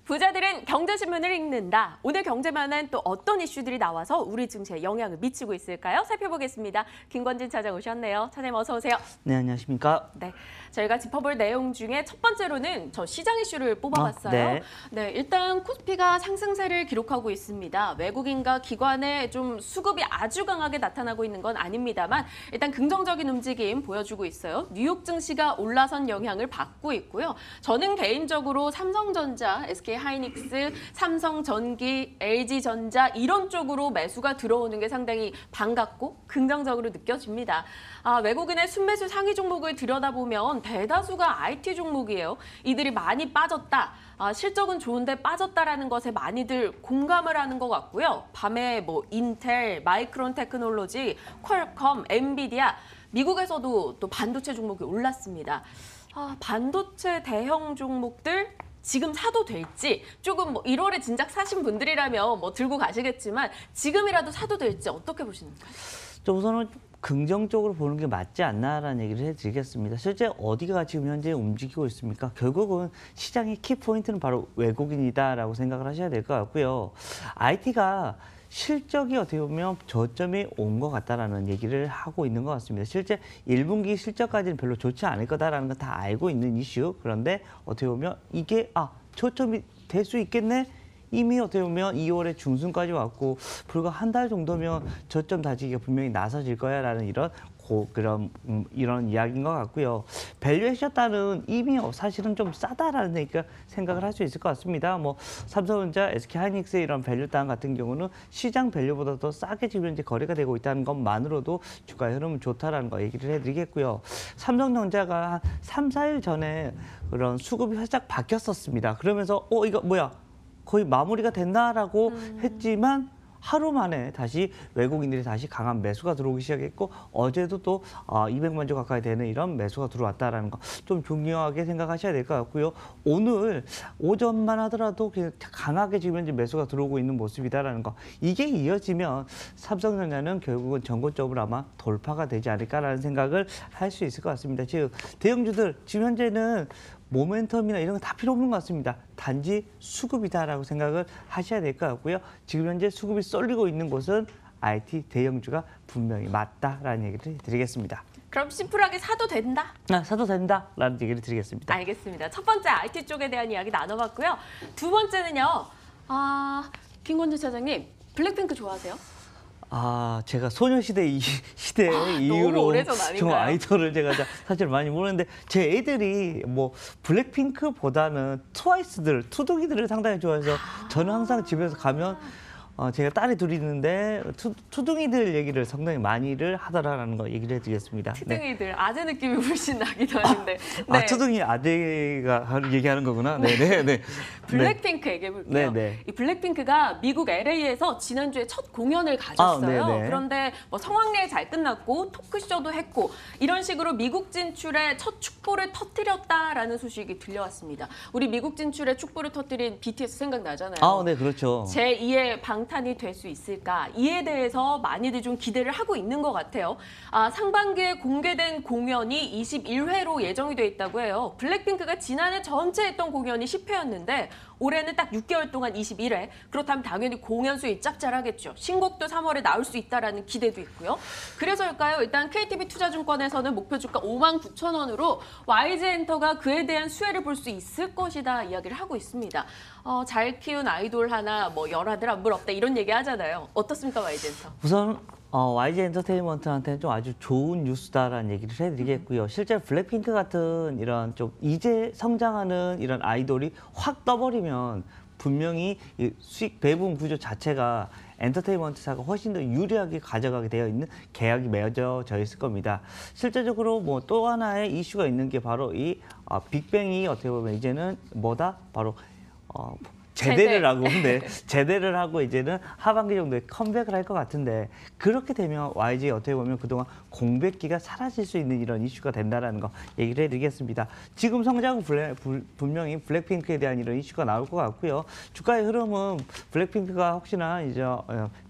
부자들은 경제신문을 읽는다. 오늘 경제만한 또 어떤 이슈들이 나와서 우리 증시에 영향을 미치고 있을까요? 살펴보겠습니다. 김권진 차장 오셨네요. 차장님 어서 오세요. 네, 안녕하십니까? 네, 저희가 짚어볼 내용 중에 첫 번째로는 저 시장 이슈를 뽑아봤어요. 네, 일단 코스피가 상승세를 기록하고 있습니다. 외국인과 기관의 좀 수급이 아주 강하게 나타나고 있는 건 아닙니다만 일단 긍정적인 움직임 보여주고 있어요. 뉴욕 증시가 올라선 영향을 받고 있고요. 저는 개인적으로 삼성전자, SK하이닉스, 삼성전기, LG전자 이런 쪽으로 매수가 들어오는 게 상당히 반갑고 긍정적으로 느껴집니다. 외국인의 순매수 상위 종목을 들여다보면 대다수가 IT 종목이에요. 이들이 많이 빠졌다. 실적은 좋은데 빠졌다라는 것에 많이들 공감을 하는 것 같고요. 밤에 뭐 인텔, 마이크론 테크놀로지, 퀄컴, 엔비디아, 미국에서도 또 반도체 종목이 올랐습니다. 반도체 대형 종목들 지금 사도 될지 조금 뭐 1월에 진작 사신 분들이라면 뭐 들고 가시겠지만 지금이라도 사도 될지 어떻게 보시는가요? 우선은 긍정적으로 보는 게 맞지 않나라는 얘기를 해드리겠습니다. 실제 어디가 지금 현재 움직이고 있습니까? 결국은 시장의 키포인트는 바로 외국인이다라고 생각을 하셔야 될 것 같고요. IT가 실적이 어떻게 보면 저점에 온 것 같다라는 얘기를 하고 있는 것 같습니다. 실제 1분기 실적까지는 별로 좋지 않을 거다라는 건 다 알고 있는 이슈. 그런데 어떻게 보면 이게 저점이 될 수 있겠네? 이미 어떻게 보면 2월에 중순까지 왔고 불과 한 달 정도면 저점 다지기가 분명히 나서질 거야라는 이런 이야기인 것 같고요. 밸류에이션 따는 이미 사실은 좀 싸다라는 얘기가 생각을 할 수 있을 것 같습니다. 뭐 삼성전자, SK하이닉스 이런 밸류 따 같은 경우는 시장 밸류보다 더 싸게 지금 현재 거래가 되고 있다는 것만으로도 주가 흐름은 좋다라는 거 얘기를 해드리겠고요. 삼성전자가 한 3, 4일 전에 그런 수급이 살짝 바뀌었었습니다. 그러면서 이거 뭐야? 거의 마무리가 됐나라고 했지만 하루 만에 다시 외국인들이 다시 강한 매수가 들어오기 시작했고 어제도 또 200만 주 가까이 되는 이런 매수가 들어왔다라는 거 좀 중요하게 생각하셔야 될 것 같고요. 오늘 오전만 하더라도 그냥 강하게 지금 현재 매수가 들어오고 있는 모습이다라는 거. 이게 이어지면 삼성전자는 결국은 전고점으로 아마 돌파가 되지 않을까라는 생각을 할 수 있을 것 같습니다. 즉 대형주들 지금 현재는 모멘텀이나 이런 거 다 필요 없는 것 같습니다. 단지 수급이다라고 생각을 하셔야 될 것 같고요. 지금 현재 수급이 쏠리고 있는 곳은 IT 대형주가 분명히 맞다라는 얘기를 드리겠습니다. 그럼 심플하게 사도 된다? 사도 된다라는 얘기를 드리겠습니다. 알겠습니다. 첫 번째 IT 쪽에 대한 이야기 나눠봤고요. 두 번째는요. 김권진 차장님, 블랙핑크 좋아하세요? 제가 소녀시대 시대의 이후로 너무 오래전 아닌가요? 좀 아이돌을 제가 사실 많이 모르는데 제 애들이 뭐 블랙핑크보다는 트와이스들, 투둥이들을 상당히 좋아해서 저는 항상 집에서 가면 제가 딸이 둘이 있는데 투둥이들 얘기를 상당히 많이를 하더라라는 거 얘기를 해드리겠습니다. 투둥이들, 아재 느낌이 훨씬 나기도 하는데. 네. 투둥이 아재가 얘기하는 거구나. 네네. 블랙핑크 얘기해볼게요. 이 블랙핑크가 미국 LA에서 지난주에 첫 공연을 가졌어요. 그런데 뭐 성황리에 잘 끝났고 토크쇼도 했고 이런 식으로 미국 진출에 첫 축보를 터뜨렸다라는 소식이 들려왔습니다. 우리 미국 진출에 축보를 터뜨린 BTS 생각나잖아요. 네, 그렇죠. 제2의 방탄이 될 수 있을까? 이에 대해서 많이들 좀 기대를 하고 있는 것 같아요. 상반기에 공개된 공연이 21회로 예정이 돼 있다고 해요. 블랙핑크가 지난해 전체 했던 공연이 10회였는데 올해는 딱 6개월 동안 21회. 그렇다면 당연히 공연 수익 짭짤하겠죠. 신곡도 3월에 나올 수 있다라는 기대도 있고요. 그래서일까요? 일단 KTB 투자증권에서는 목표 주가 59,000원으로 YG엔터가 그에 대한 수혜를 볼 수 있을 것이다 이야기를 하고 있습니다. 잘 키운 아이돌 하나 뭐 열아들 안물 없다 이런 얘기 하잖아요. 어떻습니까 YG엔터? 우선 YG엔터테인먼트한테는 좀 아주 좋은 뉴스다라는 얘기를 해드리겠고요. 실제 블랙핑크 같은 이런 좀 이제 성장하는 이런 아이돌이 확 떠버리면 분명히 이 수익 배분 구조 자체가 엔터테인먼트사가 훨씬 더 유리하게 가져가게 되어 있는 계약이 맺어져 있을 겁니다. 실제적으로 뭐 또 하나의 이슈가 있는 게 바로 이 빅뱅이 어떻게 보면 이제는 바로 제대를 하고 근데 제대를 하고 이제는 하반기 정도에 컴백을 할 것 같은데 그렇게 되면 YG 어떻게 보면 그동안 공백기가 사라질 수 있는 이런 이슈가 된다라는 거 얘기를 해드리겠습니다. 지금 성장은 분명히 블랙핑크에 대한 이런 이슈가 나올 것 같고요. 주가의 흐름은 블랙핑크가 혹시나 이제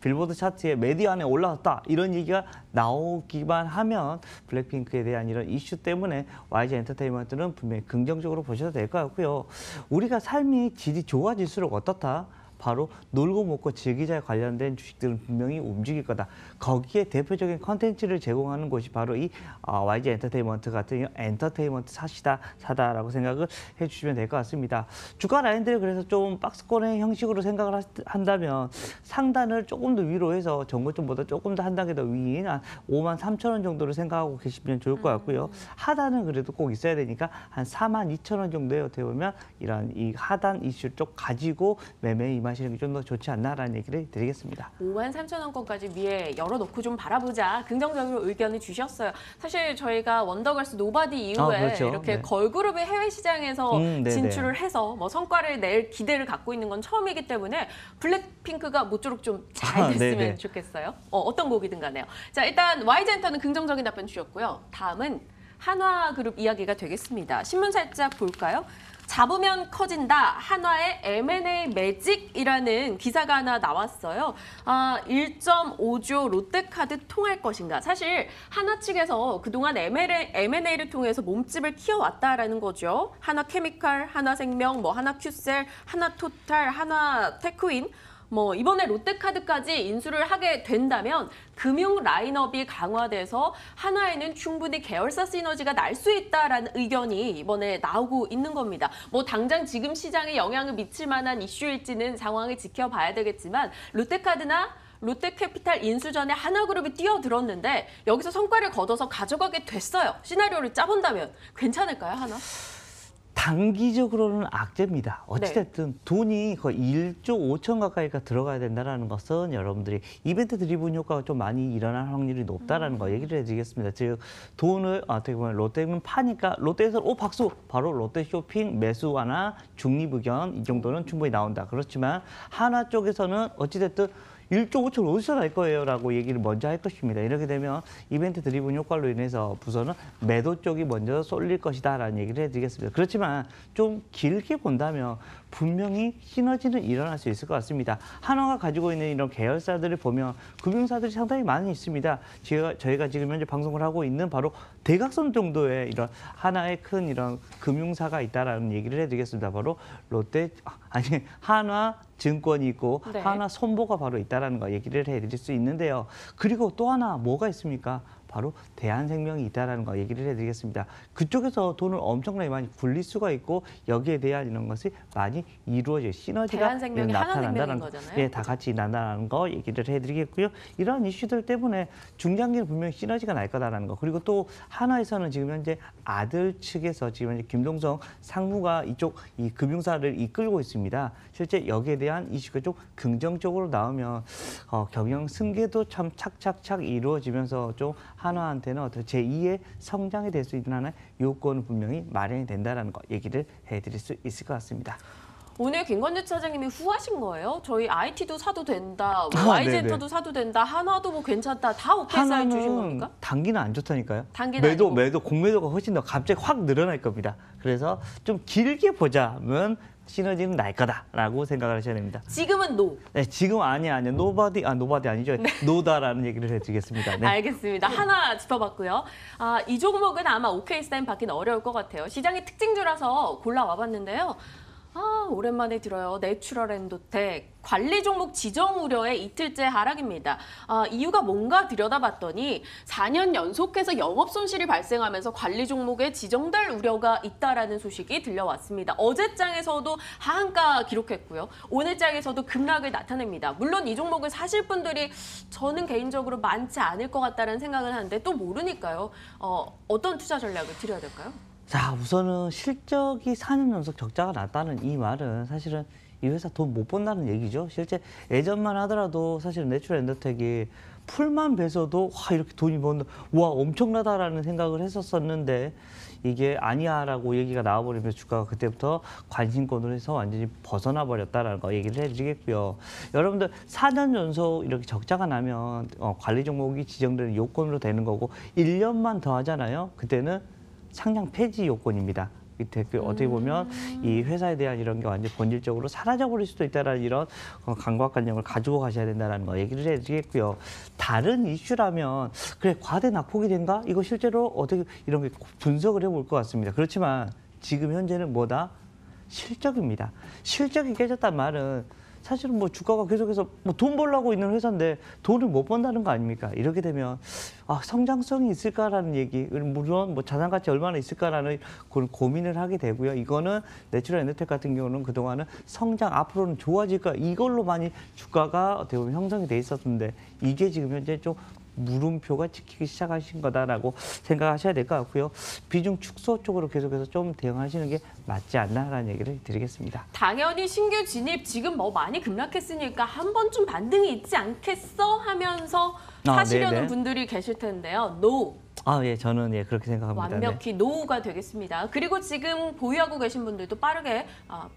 빌보드 차트에 메디 안에 올라왔다 이런 얘기가 나오기만 하면 블랙핑크에 대한 이런 이슈 때문에 YG 엔터테인먼트는 분명히 긍정적으로 보셔도 될 것 같고요. 우리가 삶이 질이 좋아질수록 어떻다? 바로 놀고 먹고 즐기자에 관련된 주식들은 분명히 움직일 거다. 거기에 대표적인 컨텐츠를 제공하는 곳이 바로 이 YG 엔터테인먼트 같은 엔터테인먼트 사다라고 생각을 해주시면 될 것 같습니다. 주가 라인들을 그래서 좀 박스권의 형식으로 생각을 한다면 상단을 조금 더 위로 해서 전고점보다 조금 더 한 단계 더 위인 한 53,000원 정도를 생각하고 계시면 좋을 것 같고요. 하단은 그래도 꼭 있어야 되니까 한 42,000원 정도에 어떻게 보면 이런 이 하단 이슈 쪽 가지고 매매 임하시는 게 좀 더 좋지 않나라는 얘기를 드리겠습니다. 53,000원권까지 위에 열어놓고 좀 바라보자 긍정적으로 의견을 주셨어요. 사실 저희가 원더걸스 노바디 이후에 그렇죠. 이렇게 네. 걸그룹의 해외 시장에서 진출을 해서 뭐 성과를 낼 기대를 갖고 있는 건 처음이기 때문에 블랙핑크가 모쪼록 좀 잘 됐으면 좋겠어요. 어떤 곡이든 간에요. 자, 일단 YG 엔터는 긍정적인 답변 주셨고요. 다음은 한화그룹 이야기가 되겠습니다. 신문 살짝 볼까요? 잡으면 커진다. 한화의 M&A 매직이라는 기사가 하나 나왔어요. 1.5조 롯데카드 통할 것인가. 사실 한화 측에서 그동안 M&A를 통해서 몸집을 키워왔다라는 거죠. 한화케미칼, 한화생명, 한화큐셀, 한화토탈, 한화테크윈. 이번에 롯데카드까지 인수를 하게 된다면 금융 라인업이 강화돼서 한화에는 충분히 계열사 시너지가 날 수 있다라는 의견이 이번에 나오고 있는 겁니다. 당장 지금 시장에 영향을 미칠 만한 이슈일지는 상황을 지켜봐야 되겠지만 롯데카드나 롯데캐피탈 인수 전에 하나그룹이 뛰어들었는데 여기서 성과를 거둬서 가져가게 됐어요. 시나리오를 짜본다면 괜찮을까요, 하나? 단기적으로는 악재입니다. 어찌됐든 돈이 거의 1조 5천 가까이가 들어가야 된다는 것은 여러분들이 이벤트 드리븐 효과가 좀 많이 일어날 확률이 높다는 거 얘기를 해드리겠습니다. 즉 돈을 어떻게 보면 롯데는 파니까 롯데에서 박수 바로 롯데 쇼핑 매수 완화 중립 의견 이 정도는 충분히 나온다. 그렇지만 한화 쪽에서는 어찌됐든 1조 5천 어디서 날 거예요? 라고 얘기를 먼저 할 것입니다. 이렇게 되면 이벤트 드리븐 효과로 인해서 부서는 매도 쪽이 먼저 쏠릴 것이다 라는 얘기를 해드리겠습니다. 그렇지만 좀 길게 본다면 분명히 시너지는 일어날 수 있을 것 같습니다. 한화가 가지고 있는 이런 계열사들을 보면 금융사들이 상당히 많이 있습니다. 저희가 지금 현재 방송을 하고 있는 바로 대각선 정도의 이런 하나의 큰 이런 금융사가 있다라는 얘기를 해드리겠습니다. 바로 한화 증권이 있고 한화 손보가 바로 있다라는 거 얘기를 해드릴 수 있는데요. 그리고 또 하나 뭐가 있습니까? 바로 대한생명이 있다는 거 얘기를 해드리겠습니다. 그쪽에서 돈을 엄청나게 많이 굴릴 수가 있고 여기에 대한 이런 것이 많이 이루어져요. 시너지가 나타난다는 거잖아요. 다 같이 난다는 거 얘기를 해드리겠고요. 이러한 이슈들 때문에 중장기는 분명히 시너지가 날 거다라는 거. 그리고 또 하나에서는 지금 현재 아들 측에서 지금 현재 김동성 상무가 이쪽 이 금융사를 이끌고 있습니다. 실제 여기에 대한 이슈가 좀 긍정적으로 나오면 경영 승계도 참 착착착 이루어지면서 좀 한화한테는 어떤 제2의 성장이 될 수 있는 하나의 요건은 분명히 마련이 된다는 거 얘기를 해드릴 수 있을 것 같습니다. 오늘 김건주 차장님이 후하신 거예요? 저희 IT도 사도 된다, YG 엔터도 사도 된다, 한화도 괜찮다, 다 오케이 사인 주신 겁니까? 단기는 안 좋다니까요. 단기는 공매도가 훨씬 더 갑자기 확 늘어날 겁니다. 그래서 좀 길게 보자면 시너지는 날 거다라고 생각을 하셔야 됩니다. 지금은 노. 네, 지금 아니야. 노바디 아니죠. 노다라는 얘기를 해드리겠습니다. 네. 알겠습니다. 하나 짚어봤고요. 이 종목은 아마 오케이 사인 받기는 어려울 것 같아요. 시장의 특징주라서 골라와봤는데요. 오랜만에 들어요. 내추럴 엔도텍. 관리 종목 지정 우려의 이틀째 하락입니다. 이유가 뭔가 들여다봤더니 4년 연속해서 영업 손실이 발생하면서 관리 종목에 지정될 우려가 있다라는 소식이 들려왔습니다. 어제 장에서도 하한가 기록했고요. 오늘 장에서도 급락을 나타냅니다. 물론 이 종목을 사실 분들이 저는 개인적으로 많지 않을 것 같다는 생각을 하는데 또 모르니까요. 어떤 투자 전략을 드려야 될까요? 자, 우선은 실적이 4년 연속 적자가 났다는 이 말은 사실은 이 회사 돈 못 번다는 얘기죠. 실제 예전만 하더라도 사실 내추럴 엔더텍이 풀만 배서도 와 이렇게 돈이 번다, 와 엄청나다라는 생각을 했었었는데 이게 아니야라고 얘기가 나와버리면서 주가가 그때부터 관심권으로 해서 완전히 벗어나 버렸다라는 거 얘기를 해드리겠고요. 여러분들 4년 연속 이렇게 적자가 나면 관리 종목이 지정되는 요건으로 되는 거고 1년만 더 하잖아요. 그때는 상장 폐지 요건입니다. 밑에 어떻게 보면 이 회사에 대한 이런 게 완전 본질적으로 사라져버릴 수도 있다라는 이런 강박관념을 가지고 가셔야 된다는 거 얘기를 해드리겠고요. 다른 이슈라면 그래 과대 낙폭이 된가? 이거 실제로 어떻게 이런 게 분석을 해볼 것 같습니다. 그렇지만 지금 현재는 뭐다? 실적입니다. 실적이 깨졌단 말은 사실은 뭐 주가가 계속해서 뭐 돈 벌려고 있는 회사인데 돈을 못 번다는 거 아닙니까? 이렇게 되면 성장성이 있을까라는 얘기, 물론 뭐 자산 가치 얼마나 있을까라는 그런 고민을 하게 되고요. 이거는 내추럴 엔더텍 같은 경우는 그동안은 성장 앞으로는 좋아질까 이걸로 많이 주가가 어떻게 보면 형성이 돼 있었는데 이게 지금 현재 좀 물음표가 찍히기 시작하신 거다라고 생각하셔야 될 것 같고요. 비중 축소 쪽으로 계속해서 좀 대응하시는 게 맞지 않나라는 얘기를 드리겠습니다. 당연히 신규 진입 지금 뭐 많이 급락했으니까 한 번쯤 반등이 있지 않겠어 하면서 사시려는 네네. 분들이 계실 텐데요. No. 예, 저는 그렇게 생각합니다. 완벽히 노우가 되겠습니다. 그리고 지금 보유하고 계신 분들도 빠르게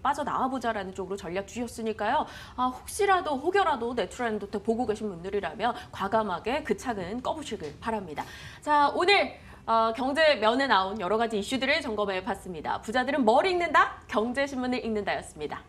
빠져나와 보자라는 쪽으로 전략 주셨으니까요. 혹시라도 혹여라도 내추럴 엔더텍 보고 계신 분들이라면 과감하게 그 창은 꺼보시길 바랍니다. 자, 오늘 경제면에 나온 여러 가지 이슈들을 점검해 봤습니다. 부자들은 뭘 읽는다? 경제신문을 읽는다였습니다.